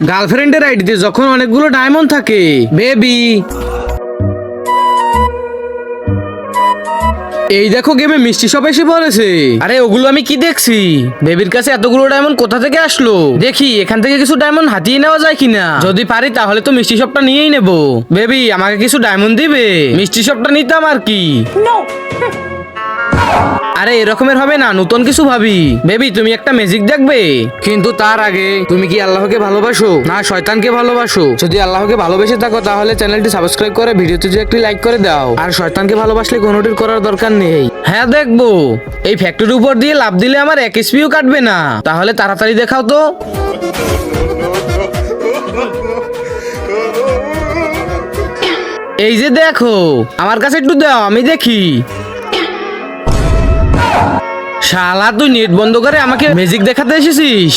গার্লফ্রেন্ডের আইডিতে যখন অনেকগুলো ডায়মন্ড থাকে বেবি, এই দেখো গেমে মিষ্টি সব এসে পড়েছে। আরে ওগুলো আমি কি দেখছি, বেবির কাছে এতগুলো ডায়মন্ড কোথা থেকে আসলো? দেখি এখান থেকে কিছু ডায়মন্ড হাতিয়ে নেওয়া যায় কিনা, যদি পারি তাহলে তো মিষ্টি সবটা নিয়েই নেব। বেবি আমাকে কিছু ডায়মন্ড দিবে, মিষ্টি সবটা নিতাম আর কি। আরে এরকমের হবে না, নতুন কিছু ভাবি। বেবি তুমি একটা ম্যাজিক দেখবে, কিন্তু তার আগে তুমি কি আল্লাহকে ভালোবাসো না শয়তানকে ভালোবাসো? যদি আল্লাহকে ভালোবেসে থাকো তাহলে চ্যানেলটি সাবস্ক্রাইব করে ভিডিওতে যে একটি লাইক করে দাও, আর শয়তানকে ভালোবাসলে কোনোটির করার দরকার নেই। হ্যাঁ দেখবো, এই ফ্যাক্টরির উপর দিয়ে লাফ দিলে আমার 1 এসপিও কাটবে না, তাহলে তাড়াতাড়ি দেখাও তো। এই যে দেখো, আমার কাছে একটু দাও আমি দেখি। শালা তুই নেট বন্ধ করে আমাকে ম্যাজিক দেখাতে এসেছিস?